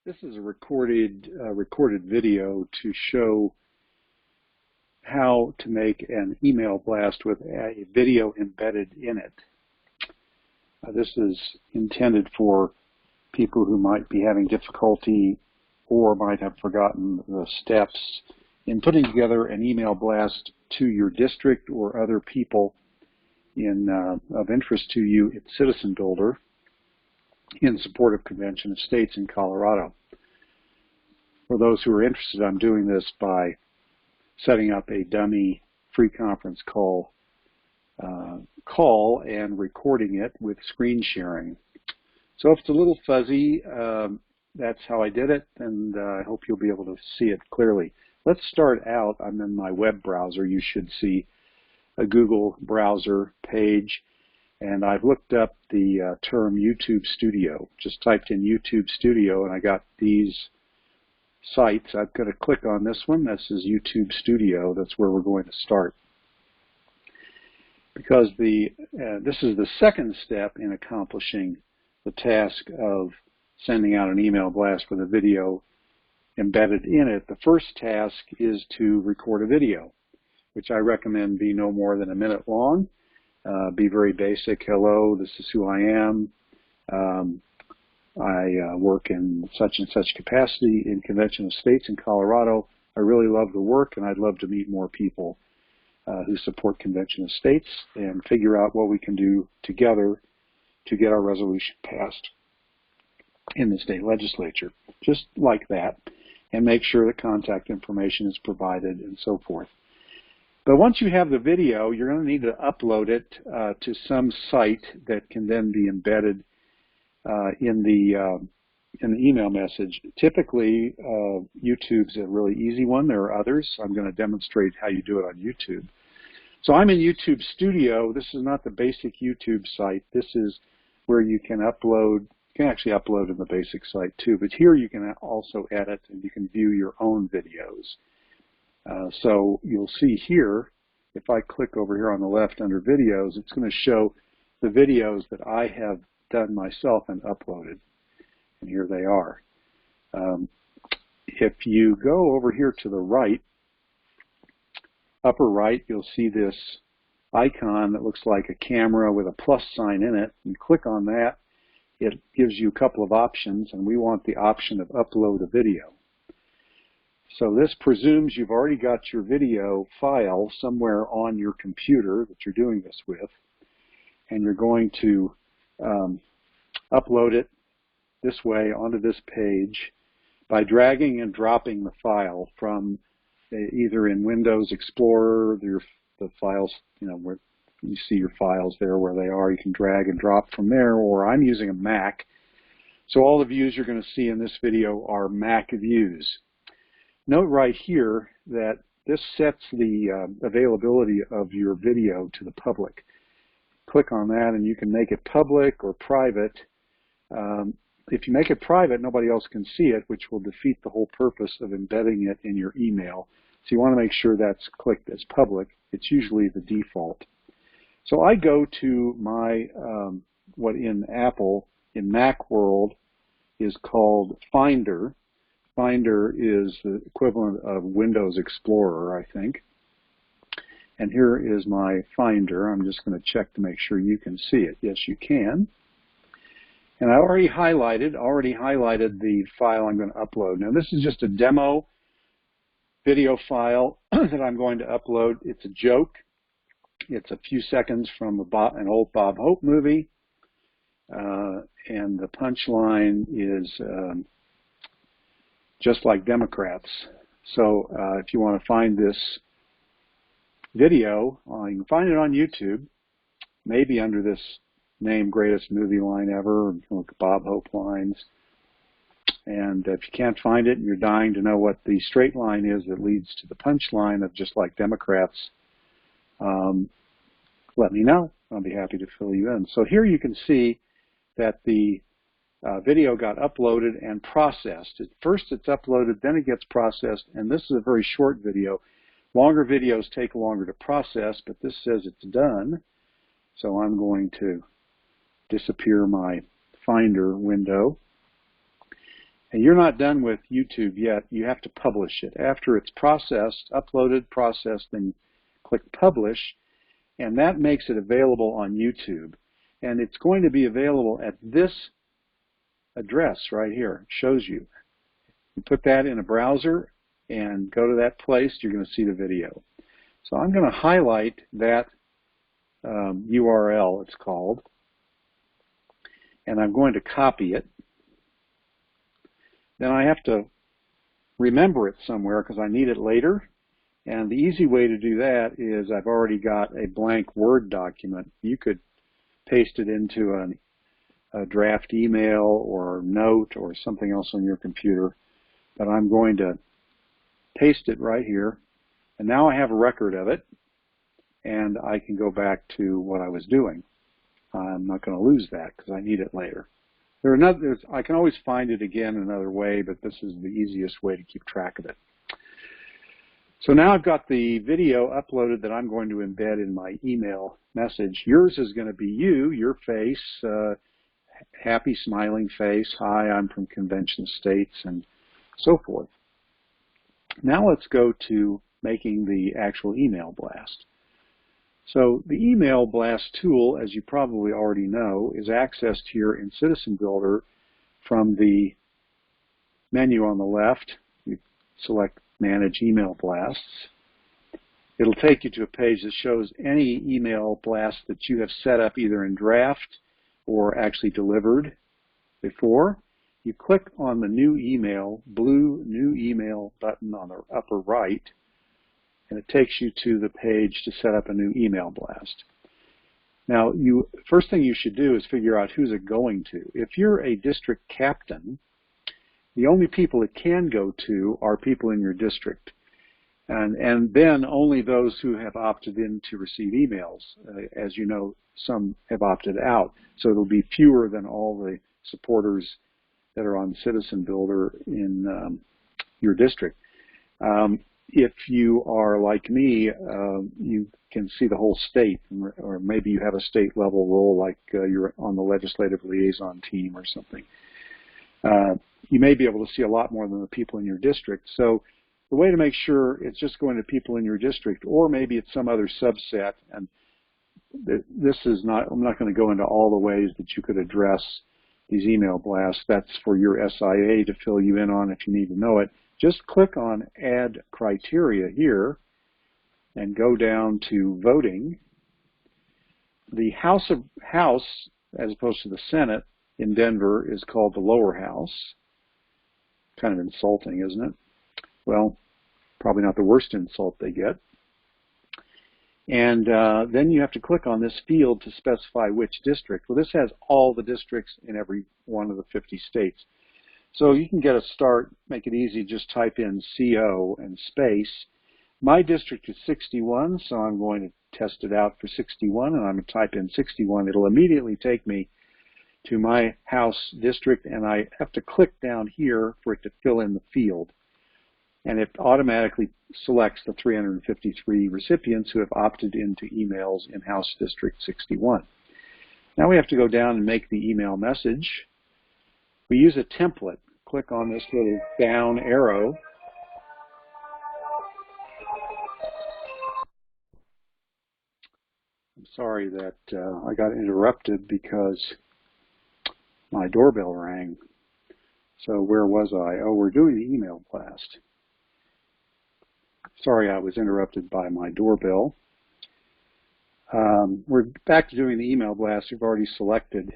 This is a recorded video to show how to make an email blast with a video embedded in it. This is intended for people who might be having difficulty or might have forgotten the steps in putting together an email blast to your district or other people of interest to you at Citizen Builder in support of Convention of States in Colorado. For those who are interested, I'm doing this by setting up a dummy free conference call and recording it with screen sharing. So if it's a little fuzzy, that's how I did it, and I hope you'll be able to see it clearly. Let's start out. I'm in my web browser. You should see a Google browser page, and I've looked up the term YouTube Studio. Just typed in YouTube Studio, and I got these sites. I'm going to click on this one. This is YouTube Studio. That's where we're going to start. Because this is the second step in accomplishing the task of sending out an email blast with a video embedded in it. The first task is to record a video, which I recommend be no more than a minute long. Be very basic. Hello, this is who I am. I work in such and such capacity in Convention of States in Colorado. I really love the work, and I'd love to meet more people who support Convention of States and figure out what we can do together to get our resolution passed in the state legislature, just like that, and make sure that contact information is provided and so forth. But once you have the video, you're going to need to upload it to some site that can then be embedded in the email message. Typically, YouTube's a really easy one. There are others. I'm going to demonstrate how you do it on YouTube. So I'm in YouTube Studio. This is not the basic YouTube site. This is where you can upload. You can actually upload in the basic site too, but here you can also edit and you can view your own videos. So you'll see here, if I click over here on the left under videos, it's going to show the videos that I have done myself and uploaded. And here they are. If you go over here to the right, upper right, you'll see this icon that looks like a camera with a plus sign in it. You click on that, it gives you a couple of options, and we want the option of upload a video. So this presumes you've already got your video file somewhere on your computer that you're doing this with, and you're going to upload it this way onto this page by dragging and dropping the file from either in Windows Explorer, the files, where you see your files there where they are. You can drag and drop from there, or I'm using a Mac. So all the views you're going to see in this video are Mac views. Note right here that this sets the availability of your video to the public. Click on that and you can make it public or private. If you make it private, nobody else can see it, which will defeat the whole purpose of embedding it in your email. So you want to make sure that's clicked as public. It's usually the default. So I go to my, what in Apple, in Mac world, is called Finder. Finder is the equivalent of Windows Explorer, I think. And here is my Finder. I'm just going to check to make sure you can see it. Yes, you can. And I already highlighted the file I'm going to upload. Now this is just a demo video file that I'm going to upload. It's a joke. It's a few seconds from an old Bob Hope movie. And the punchline is just like Democrats. So if you want to find this video, you can find it on YouTube, maybe under this name, Greatest Movie Line Ever, or look at Bob Hope lines. And if you can't find it and you're dying to know what the straight line is that leads to the punchline of just like Democrats, let me know. I'll be happy to fill you in. So here you can see that the video got uploaded and processed. First it's uploaded, then it gets processed, and this is a very short video. Longer videos take longer to process, but this says it's done. So I'm going to disappear my Finder window. And you're not done with YouTube yet. You have to publish it. After it's processed, uploaded, processed, then click Publish, and that makes it available on YouTube. And it's going to be available at this address right here. It shows you. You put that in a browser and go to that place, you're going to see the video. So I'm going to highlight that URL, it's called, and I'm going to copy it. Then I have to remember it somewhere because I need it later. And the easy way to do that is I've already got a blank Word document. You could paste it into a draft email or note or something else on your computer. But I'm going to paste it right here. And now I have a record of it. And I can go back to what I was doing. I'm not going to lose that because I need it later. I can always find it again another way, but this is the easiest way to keep track of it. So now I've got the video uploaded that I'm going to embed in my email message. Yours is going to be you, your face, happy smiling face, hi, I'm from Convention States, and so forth. Now let's go to making the actual email blast. So the email blast tool, as you probably already know, is accessed here in Citizen Builder from the menu on the left. You select Manage Email Blasts. It'll take you to a page that shows any email blast that you have set up either in draft or actually delivered before. You click on the New Email, blue New Email button on the upper right, and it takes you to the page to set up a new email blast. Now, first thing you should do is figure out who's it going to. If you're a district captain, the only people it can go to are people in your district. And then only those who have opted in to receive emails. As you know, some have opted out. So it'll be fewer than all the supporters that are on Citizen Builder in your district. If you are like me, you can see the whole state, or maybe you have a state level role like you're on the legislative liaison team or something. You may be able to see a lot more than the people in your district. So the way to make sure it's just going to people in your district, or maybe it's some other subset, and this is not, I'm not going to go into all the ways that you could address these email blasts. That's for your SIA to fill you in on if you need to know it. Just click on Add Criteria here and go down to Voting. The House, as opposed to the Senate in Denver, is called the lower house. Kind of insulting, isn't it? Well, probably not the worst insult they get. And then you have to click on this field to specify which district. Well, this has all the districts in every one of the 50 states. So you can get a start, make it easy, just type in CO and space. My district is 61, so I'm going to test it out for 61, and I'm going to type in 61. It'll immediately take me to my house district, and I have to click down here for it to fill in the field. And it automatically selects the 353 recipients who have opted into emails in House District 61. Now we have to go down and make the email message. We use a template. Click on this little down arrow. I'm sorry that I got interrupted because my doorbell rang. So where was I? Oh, we're doing the email blast. Sorry, I was interrupted by my doorbell. We're back to doing the email blast. We've already selected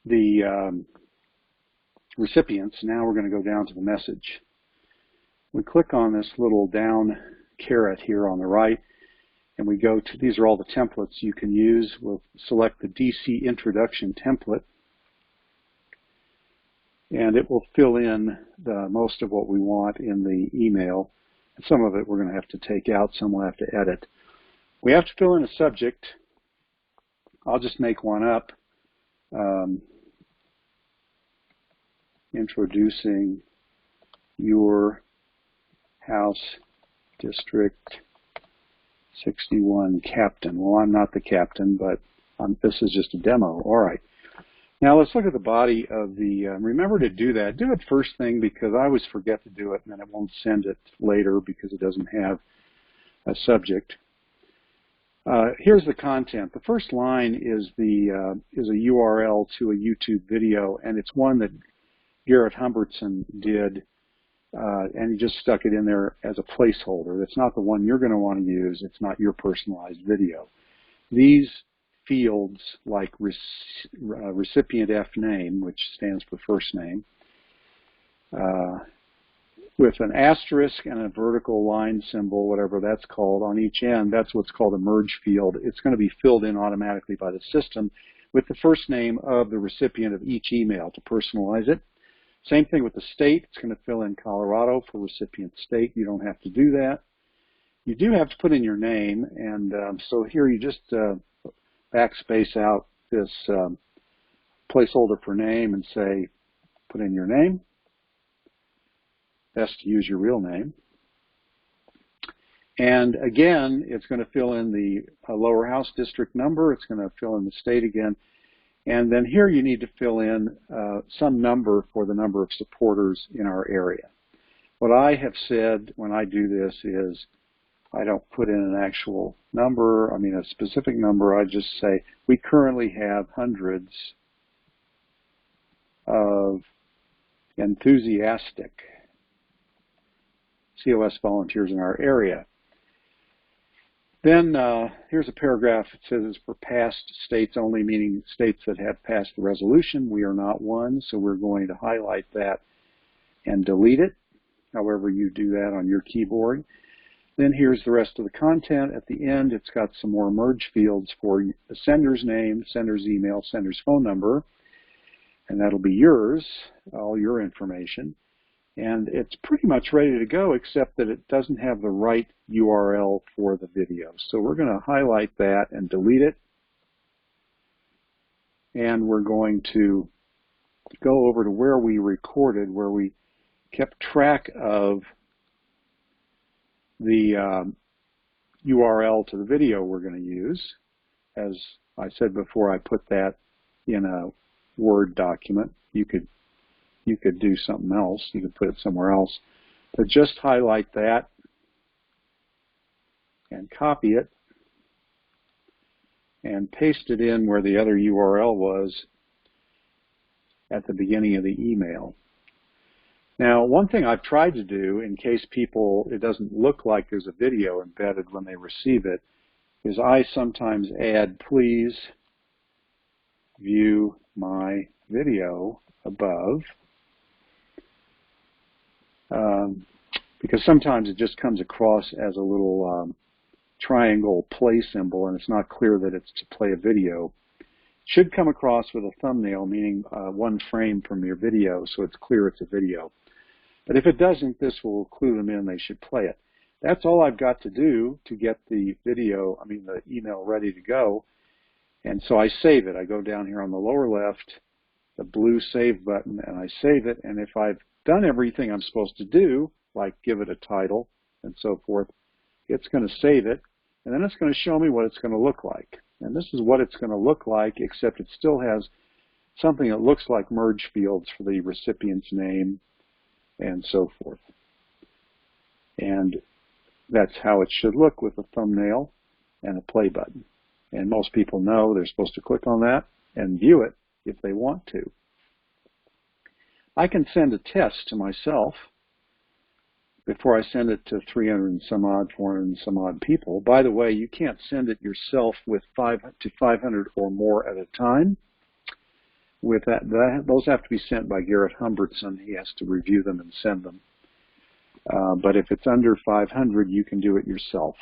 the recipients. Now we're going to go down to the message. We click on this little down caret here on the right, and we go to, these are all the templates you can use. We'll select the DC introduction template, and it will fill in most of what we want in the email. Some of it we're going to have to take out, some we'll have to edit. We have to fill in a subject. I'll just make one up. Introducing your House District 61 captain. Well, I'm not the captain, but this is just a demo. All right. Now let's look at the body of the, remember to do that. Do it first thing because I always forget to do it and then it won't send it later because it doesn't have a subject. Here's the content. The first line is a URL to a YouTube video, and it's one that Garrett Humbertson did, and he just stuck it in there as a placeholder. That's not the one you're going to want to use. It's not your personalized video. These fields like recipient F name, which stands for first name, with an asterisk and a vertical line symbol, whatever that's called, on each end, that's what's called a merge field. It's going to be filled in automatically by the system with the first name of the recipient of each email to personalize it. Same thing with the state. It's going to fill in Colorado for recipient state. You don't have to do that. You do have to put in your name, and so here you just backspace out this placeholder for name and say, put in your name. Best to use your real name. And again, it's going to fill in the lower house district number. It's going to fill in the state again. And then here you need to fill in some number for the number of supporters in our area. What I have said when I do this is I don't put in an actual number, I mean a specific number. I just say we currently have hundreds of enthusiastic COS volunteers in our area. Then here's a paragraph that says it's for past states only, meaning states that have passed the resolution. We are not one, so we're going to highlight that and delete it, however you do that on your keyboard. Then here's the rest of the content. At the end, it's got some more merge fields for the sender's name, sender's email, sender's phone number, and that'll be yours, all your information. And it's pretty much ready to go, except that it doesn't have the right URL for the video. So we're going to highlight that and delete it. And we're going to go over to where we recorded, where we kept track of the URL to the video we're going to use. As I said before, I put that in a Word document. You could do something else. You could put it somewhere else. But just highlight that and copy it and paste it in where the other URL was at the beginning of the email. Now, one thing I've tried to do in case it doesn't look like there's a video embedded when they receive it, is I sometimes add, please view my video above. Because sometimes it just comes across as a little triangle play symbol, and it's not clear that it's to play a video. It should come across with a thumbnail, meaning one frame from your video, so it's clear it's a video. But if it doesn't, this will clue them in they should play it. That's all I've got to do to get the the email ready to go. And so I save it. I go down here on the lower left, the blue save button, and I save it. And if I've done everything I'm supposed to do, like give it a title and so forth, it's going to save it, and then it's going to show me what it's going to look like. And this is what it's going to look like, except it still has something that looks like merge fields for the recipient's name and so forth. And that's how it should look with a thumbnail and a play button. And most people know they're supposed to click on that and view it if they want to. I can send a test to myself before I send it to 300 and some odd, 400 and some odd people. By the way, you can't send it yourself with 500 to 500 or more at a time. With those have to be sent by Garrett Humbertson. He has to review them and send them. But if it's under 500, you can do it yourself.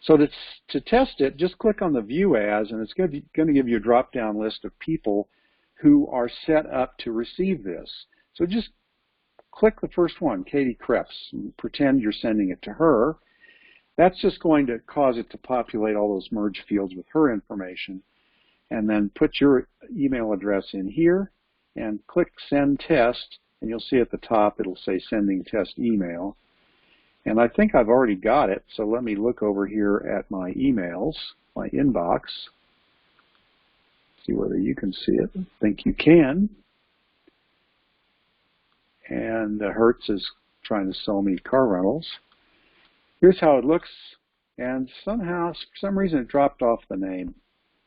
So to test it, just click on the View As, and it's going to give you a drop-down list of people who are set up to receive this. So just click the first one, Katie Krebs, and pretend you're sending it to her. That's just going to cause it to populate all those merge fields with her information. And then put your email address in here and click Send Test, and you'll see at the top it'll say Sending Test Email. And I think I've already got it, so let me look over here at my emails, my inbox. See whether you can see it. I think you can. And Hertz is trying to sell me car rentals. Here's how it looks. And somehow, for some reason, it dropped off the name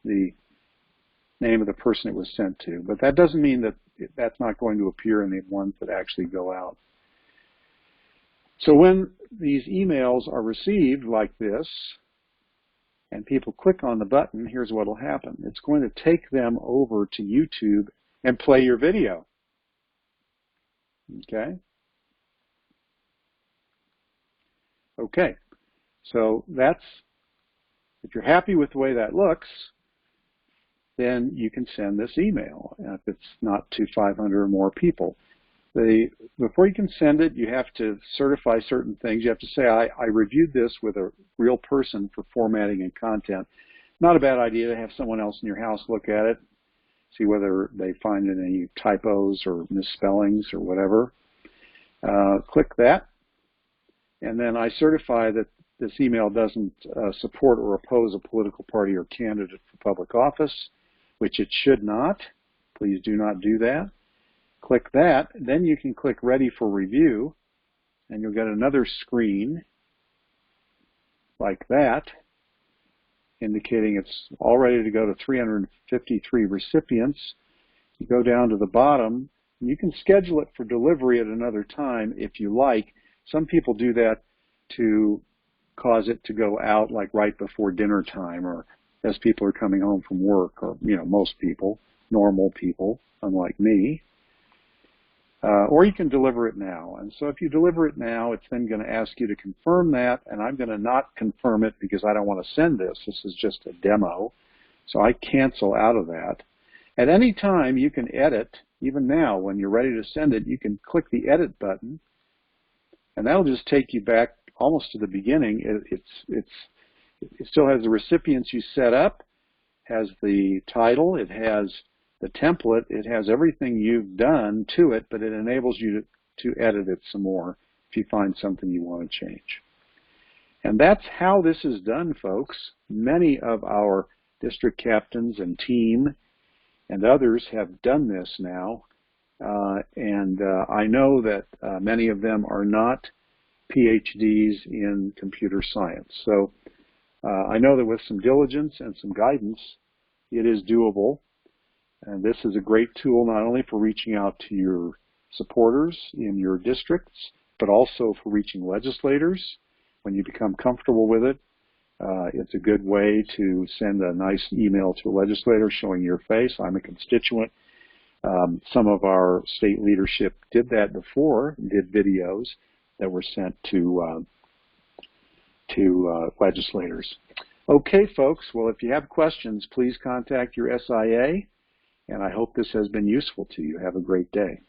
of the person it was sent to. But that doesn't mean that that's not going to appear in the ones that actually go out. So when these emails are received like this, and people click on the button, here's what will happen. It's going to take them over to YouTube and play your video. Okay? Okay. So that's, if you're happy with the way that looks, then you can send this email if it's not to 500 or more people. Before you can send it, you have to certify certain things. You have to say, I reviewed this with a real person for formatting and content. Not a bad idea to have someone else in your house look at it, see whether they find any typos or misspellings or whatever. Click that. And then I certify that this email doesn't support or oppose a political party or candidate for public office, which it should not. Please do not do that. Click that. Then you can click Ready for Review, and you'll get another screen like that, indicating it's all ready to go to 353 recipients. You go down to the bottom, and you can schedule it for delivery at another time if you like. Some people do that to cause it to go out like right before dinner time or as people are coming home from work, or most people, normal people, unlike me. Or you can deliver it now. And so if you deliver it now, it's then going to ask you to confirm that, and I'm going to not confirm it because I don't want to send this. This is just a demo. So I cancel out of that. At any time, you can edit. Even now, when you're ready to send it, you can click the Edit button, and that'll just take you back almost to the beginning. It still has the recipients you set up, has the title, it has the template, it has everything you've done to it, but it enables you to edit it some more if you find something you want to change. And that's how this is done, folks. Many of our district captains and team and others have done this now, and I know that many of them are not PhDs in computer science. So I know that with some diligence and some guidance, it is doable. And this is a great tool not only for reaching out to your supporters in your districts, but also for reaching legislators. When you become comfortable with it, it's a good way to send a nice email to a legislator showing your face. I'm a constituent. Some of our state leadership did that before, did videos that were sent to legislators. Okay, folks. Well, if you have questions, please contact your SIA. And I hope this has been useful to you. Have a great day.